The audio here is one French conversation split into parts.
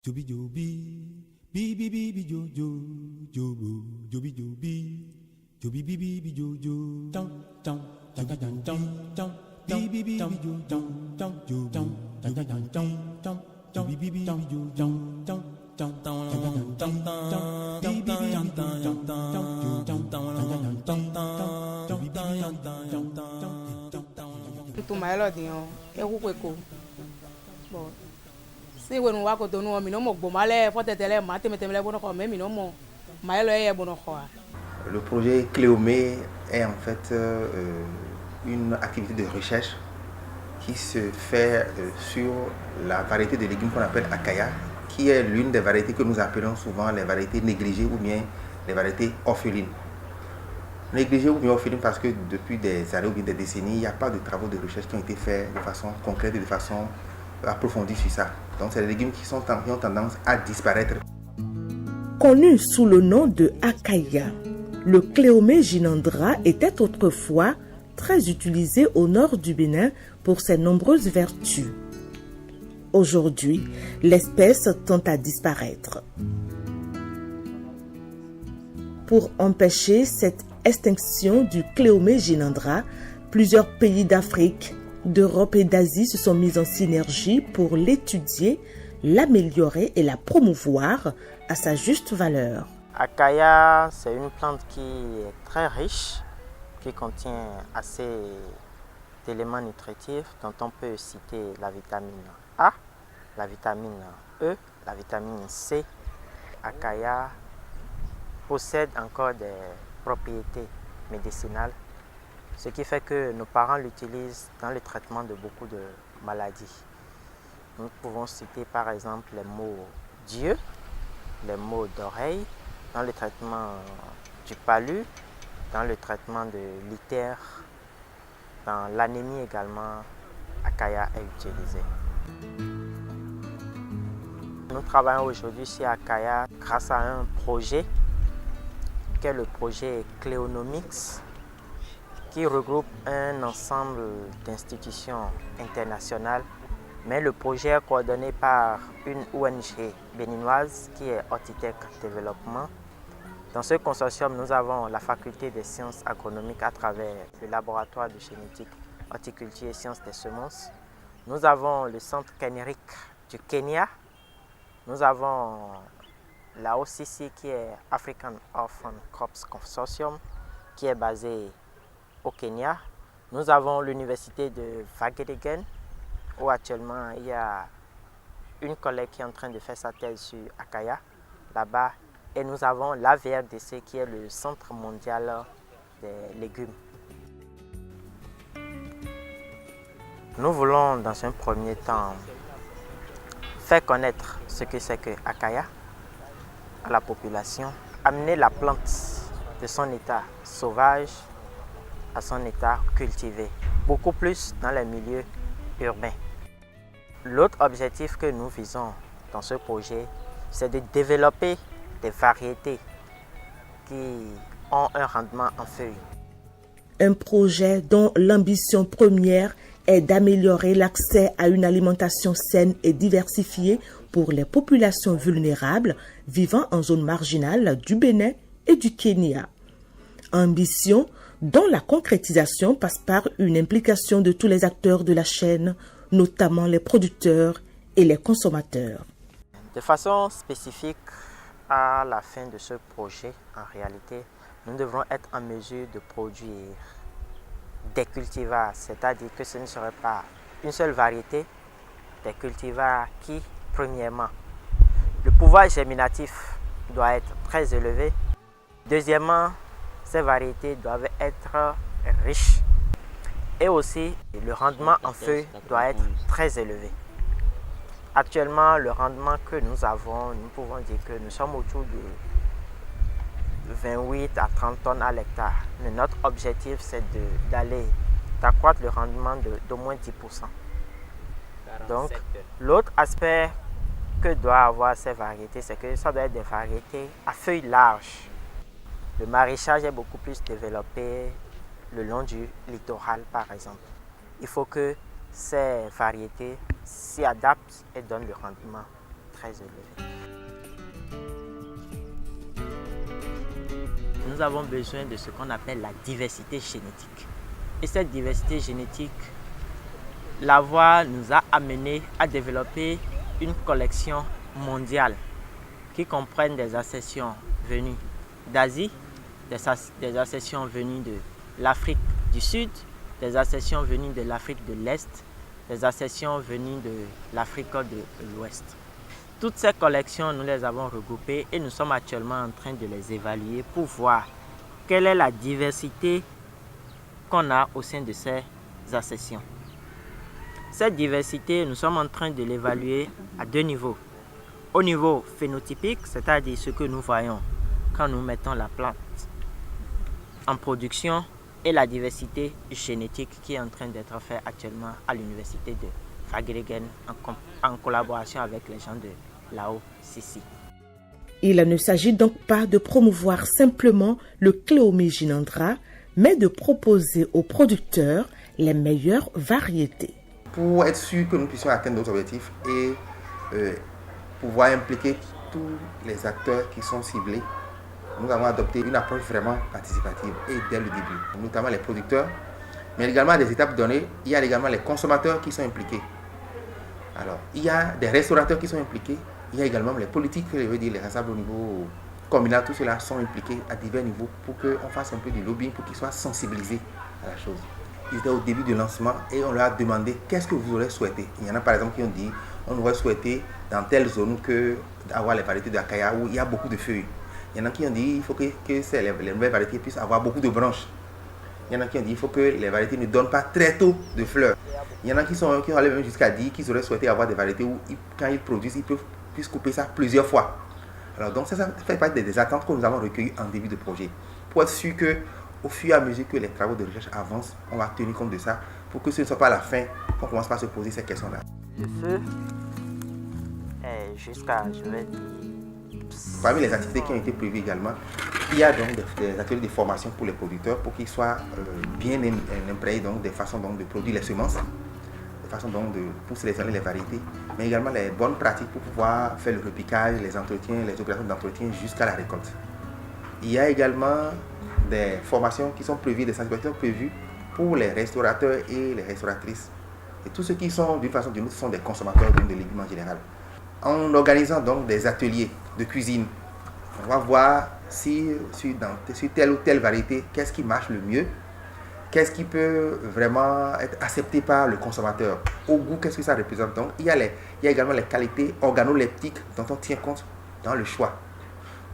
Joby joby, bi bi bi bi jo jo jo joby joby, joby bi bi bi jo jo, dum dum dum dum dum dum, bi bi bi bi jo jo dum jo dum dum dum dum, joby bi bi bi jo jo dum dum dum dum dum dum, bi bi bi bi jo dum jo dum dum dum dum, joby bi bi dum dum. Tu mai lo dinho, eu cueco. Bom. Si bueno wa ko to no mi no mo gbomale fotetele ma temetele bono ko me mi no mo maelo ye bono ko. Le projet Cléomé est en fait une activité de recherche qui se fait sur la variété de légumes qu'on appelle Acaia, qui est l'une des variétés que nous appelons souvent les variétés négligées ou bien les variétés orphelines. Négligées ou bien orphelines parce que depuis des années ou bien des décennies, il n'y a pas de travaux de recherche qui ont été faits de façon concrète et de façon approfondie sur ça. Donc c'est des légumes qui ont tendance à disparaître. Connu sous le nom de Acaia, le Cléomé gynandra était autrefois très utilisé au nord du Bénin pour ses nombreuses vertus. Aujourd'hui, l'espèce tend à disparaître. Pour empêcher cette extinction du Cléomé gynandra, plusieurs pays d'Afrique, d'Europe et d'Asie se sont mis en synergie pour l'étudier, l'améliorer et la promouvoir à sa juste valeur. Acaia, c'est une plante qui est très riche, qui contient assez d'éléments nutritifs dont on peut citer la vitamine A, la vitamine E, la vitamine C. Acaia possède encore des propriétés médicinales, ce qui fait que nos parents l'utilisent dans le traitement de beaucoup de maladies. Nous pouvons citer par exemple les maux d'yeux, les maux d'oreille, dans le traitement du palu, dans le traitement de l'itère, dans l'anémie également, Acaia est utilisée. Nous travaillons aujourd'hui sur Acaia grâce à un projet qui est le projet Cléonomics, qui regroupe un ensemble d'institutions internationales, mais le projet est coordonné par une ONG béninoise qui est Hortitech Développement. Dans ce consortium, nous avons la faculté des sciences agronomiques à travers le laboratoire de génétique, horticulture et sciences des semences. Nous avons le centre Kenrick du Kenya. Nous avons la OCC qui est African Orphan Crops Consortium qui est basée au Kenya. Nous avons l'université de Wageningen où actuellement il y a une collègue qui est en train de faire sa thèse sur Acaia là-bas. Et nous avons l'AVRDC qui est le Centre mondial des légumes. Nous voulons dans un premier temps faire connaître ce que c'est que Acaia à la population, amener la plante de son état sauvage à son état cultivé, beaucoup plus dans les milieux urbains. L'autre objectif que nous visons dans ce projet, c'est de développer des variétés qui ont un rendement en feuilles. Un projet dont l'ambition première est d'améliorer l'accès à une alimentation saine et diversifiée pour les populations vulnérables vivant en zone marginale du Bénin et du Kenya. Ambition dont la concrétisation passe par une implication de tous les acteurs de la chaîne, notamment les producteurs et les consommateurs. De façon spécifique, à la fin de ce projet, en réalité, nous devrons être en mesure de produire des cultivars, c'est-à-dire que ce ne serait pas une seule variété, des cultivars qui, premièrement, le pouvoir germinatif doit être très élevé. Deuxièmement, ces variétés doivent être riches et aussi le rendement en feuilles doit être très élevé. Actuellement, le rendement que nous avons, nous pouvons dire que nous sommes autour de 28 à 30 tonnes à l'hectare. Mais notre objectif, c'est d'accroître le rendement d'au moins 10%. Donc, l'autre aspect que doivent avoir ces variétés, c'est que ça doit être des variétés à feuilles larges. Le maraîchage est beaucoup plus développé le long du littoral, par exemple. Il faut que ces variétés s'y adaptent et donnent le rendement très élevé. Nous avons besoin de ce qu'on appelle la diversité génétique. Et cette diversité génétique, la voie nous a amené à développer une collection mondiale qui comprenne des accessions venues d'Asie, des accessions venues de l'Afrique du Sud, des accessions venues de l'Afrique de l'Est, des accessions venues de l'Afrique de l'Ouest. Toutes ces collections, nous les avons regroupées et nous sommes actuellement en train de les évaluer pour voir quelle est la diversité qu'on a au sein de ces accessions. Cette diversité, nous sommes en train de l'évaluer à deux niveaux. Au niveau phénotypique, c'est-à-dire ce que nous voyons quand nous mettons la plante en production, et la diversité génétique qui est en train d'être faite actuellement à l'université de Wageningen en collaboration avec les gens de l'AOCC. Il ne s'agit donc pas de promouvoir simplement le Cléomée Ginandra, mais de proposer aux producteurs les meilleures variétés. Pour être sûr que nous puissions atteindre nos objectifs et pouvoir impliquer tous les acteurs qui sont ciblés, nous avons adopté une approche vraiment participative et dès le début, notamment les producteurs, mais également à des étapes données, il y a également les consommateurs qui sont impliqués. Alors, il y a des restaurateurs qui sont impliqués, il y a également les politiques, je veux dire les responsables au niveau communal, tout cela sont impliqués à divers niveaux pour qu'on fasse un peu du lobbying, pour qu'ils soient sensibilisés à la chose. Ils étaient au début du lancement et on leur a demandé qu'est-ce que vous aurez souhaité. Il y en a par exemple qui ont dit on aurait souhaité dans telle zone avoir les variétés de Akaya où il y a beaucoup de feuilles. Il y en a qui ont dit il faut que les nouvelles variétés puissent avoir beaucoup de branches. Il y en a qui ont dit il faut que les variétés ne donnent pas très tôt de fleurs. Il y en a qui ont allé même jusqu'à dire qu'ils auraient souhaité avoir des variétés où quand ils produisent, ils puissent couper ça plusieurs fois. Alors donc ça fait partie des attentes que nous avons recueillies en début de projet. Pour être sûr qu'au fur et à mesure que les travaux de recherche avancent, on va tenir compte de ça pour que ce ne soit pas à la fin qu'on commence par se poser ces questions-là. Le feu est jusqu'à, je vais dire... Parmi les activités qui ont été prévues également, il y a donc des ateliers de formation pour les producteurs pour qu'ils soient bien imprégnés donc, des façons donc, de produire les semences, des façons donc, pour sélectionner les variétés, mais également les bonnes pratiques pour pouvoir faire le repiquage, les entretiens, les opérations d'entretien jusqu'à la récolte. Il y a également des formations qui sont prévues, des sensibilisations prévues pour les restaurateurs et les restauratrices. Et tous ceux qui sont d'une façon ou d'une autre sont des consommateurs de légumes en général. En organisant donc des ateliers de cuisine, on va voir si sur telle ou telle variété, qu'est-ce qui marche le mieux, qu'est-ce qui peut vraiment être accepté par le consommateur, au goût, qu'est-ce que ça représente. Donc, il y a également les qualités organoleptiques dont on tient compte dans le choix.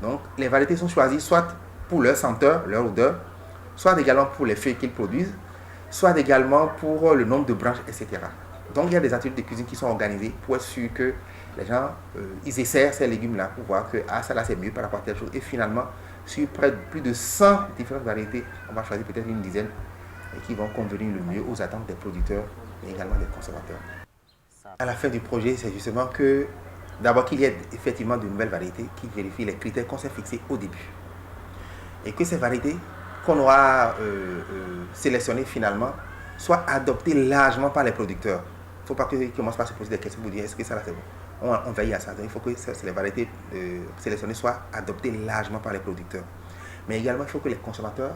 Donc, les variétés sont choisies soit pour leur senteur, leur odeur, soit également pour les feuilles qu'ils produisent, soit également pour le nombre de branches, etc. Donc, il y a des ateliers de cuisine qui sont organisés pour être sûr que les gens, ils essaient ces légumes-là pour voir que ça là c'est mieux par rapport à telle chose. Et finalement, sur près de plus de 100 différentes variétés, on va choisir peut-être une dizaine et qui vont convenir le mieux aux attentes des producteurs, mais également des consommateurs. À la fin du projet, c'est justement que d'abord qu'il y ait effectivement de nouvelles variétés qui vérifient les critères qu'on s'est fixés au début. Et que ces variétés qu'on aura sélectionnées finalement soient adoptées largement par les producteurs. Il ne faut pas qu'ils commencent par se poser des questions pour dire est-ce que ça là c'est bon. On veille à ça. Donc, il faut que les variétés sélectionnées soient adoptées largement par les producteurs. Mais également, il faut que les consommateurs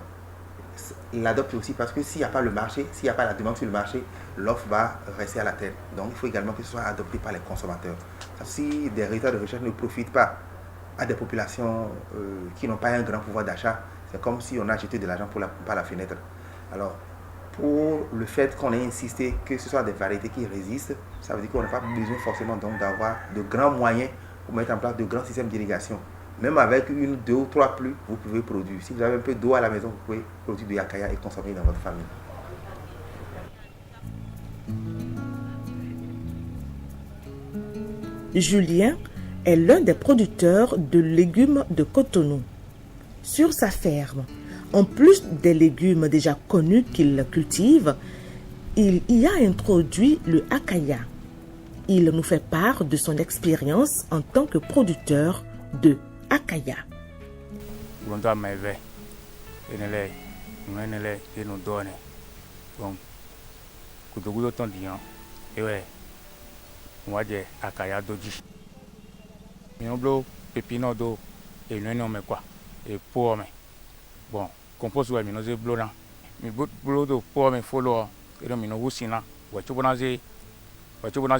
l'adoptent aussi parce que s'il n'y a pas le marché, s'il n'y a pas la demande sur le marché, l'offre va rester à la terre. Donc, il faut également que ce soit adopté par les consommateurs. Si des résultats de recherche ne profitent pas à des populations qui n'ont pas un grand pouvoir d'achat, c'est comme si on a jeté de l'argent par la fenêtre. Alors, pour le fait qu'on ait insisté que ce soit des variétés qui résistent, ça veut dire qu'on n'a pas besoin forcément donc d'avoir de grands moyens pour mettre en place de grands systèmes d'irrigation. Même avec 1, 2 ou 3 pluies, vous pouvez produire. Si vous avez un peu d'eau à la maison, vous pouvez produire du Akaya et consommer dans votre famille. Julien est l'un des producteurs de légumes de Cotonou. Sur sa ferme, en plus des légumes déjà connus qu'il cultive, il y a introduit le Akaya. Il nous fait part de son expérience en tant que producteur de Akaya. Mino blo pepino do et non mais quoi et pour mais bon compost ouais mino ze blo na mi blo do pour mais follow et donc mino wusina wa chubona ze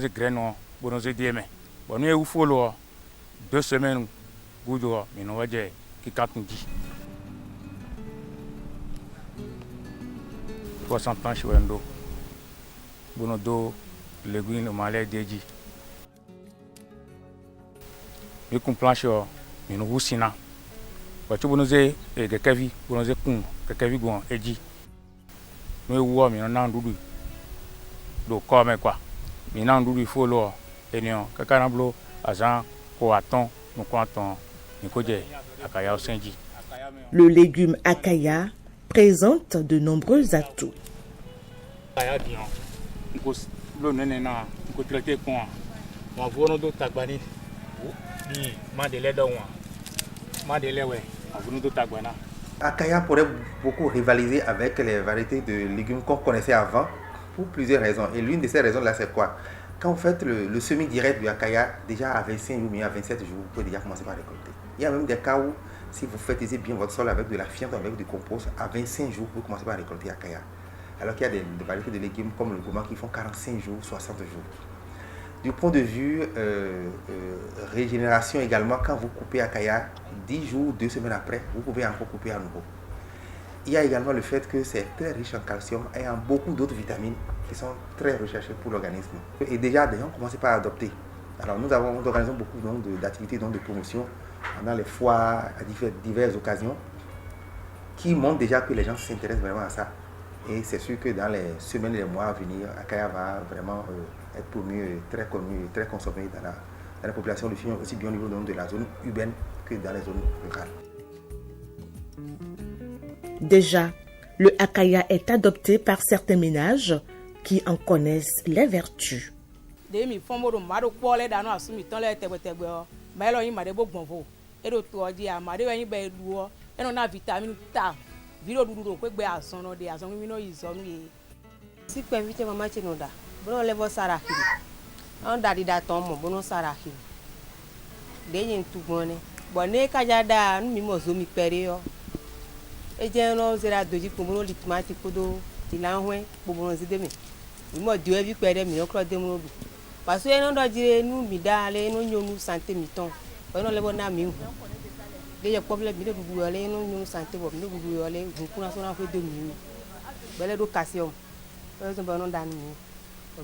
graine bono ze dieme bon nous e follow 2 semaines gudo mino waje ki katunji 60 ans chwendo bono do légumes malais deji mi kun planche mino wusina wa chubono ze gekevi bono ze kun gekevi gon eji no ewo mi na ndudu do come quoi mi na ndudu folo enion kakana blo azan ko aton no ko aton ni ko je akaya osenji. Le légume akaya présente de nombreux atouts. Akaya dion ko lo nene na ko traiter kon wa vono do tagbani di mandele do wa mandele we avunu do tagbana. Akaya pourrait beaucoup rivaliser avec les variétés de légumes qu'on connaissait avant pour plusieurs raisons. Et l'une de ces raisons-là, c'est quoi? Quand vous faites le semis direct du akaya, déjà à 25 jours, mais à 27 jours, vous pouvez déjà commencer par récolter. Il y a même des cas où, si vous fertilisez bien votre sol avec de la fiente, avec du compost, à 25 jours, vous commencez par récolter akaya. Alors qu'il y a des variétés de légumes comme le gourmand qui font 45 jours, 60 jours. Du point de vue régénération également, quand vous coupez akaya, 10 jours, 2 semaines après, vous pouvez encore couper à nouveau. Il y a également le fait que c'est très riche en calcium et en beaucoup d'autres vitamines qui sont très recherchées pour l'organisme. Et déjà, des gens commencent par adopter. Alors nous organisons beaucoup d'activités de promotion pendant les foires à diverses occasions qui montrent déjà que les gens s'intéressent vraiment à ça. Et c'est sûr que dans les semaines et les mois à venir, akaya va vraiment être promu, très connu, très consommé dans la population de Fignon, aussi bien au niveau de la zone urbaine que dans les zones rurales. Déjà, le akaya est adopté par certains ménages qui en connaissent les vertus. Demi fombo do maro kwole dano asumi ton le tegbe o ma lo yin made bo gbonfo e do to oji a made yin be luo e no na vitamin ta viro dudu ko gbe asan no de asan mi no izo nu ye si pe vite mama chenoda bono levo sara kiri on dadi da ton mo bono sara kiri de yin tugbone bo ne kaja da nu mi mo zo mi pere yo e je no zera doji ko bono litomati kodo ti lanwe bo bono zide mi mo dio e bi pere mi no kro de mo du parce que non dojire nu mi da le no nyonu santé mi ton bono levo na mi hu de problème mi de du le no nyonu santé bo mi de du le hu kuna so na fe de mi bele do calcium so bono dan mi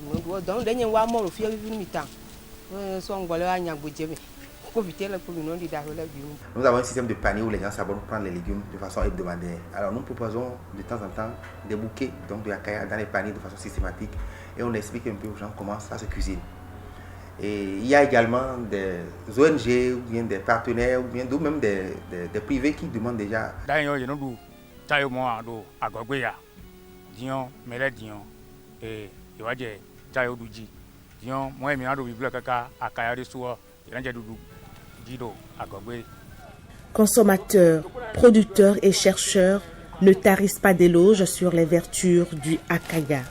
no do de nyen wa mo ro fi bi mi tan so ngole wa nya gboje mi. Nous avons un système de panier où les gens s'abonnent pour prendre les légumes de façon hebdomadaire. Alors nous proposons de temps en temps des bouquets donc de akaya dans les paniers de façon systématique et on explique un peu aux gens comment ça se cuisine. Et il y a également des ONG ou bien des partenaires ou bien même des privés qui demandent déjà. Consommateurs, producteurs et chercheurs ne tarissent pas d'éloges sur les vertus du akaya,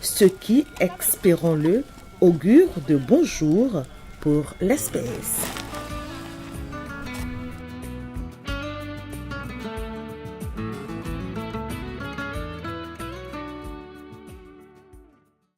ce qui, espérons-le, augure de bons jours pour l'espèce.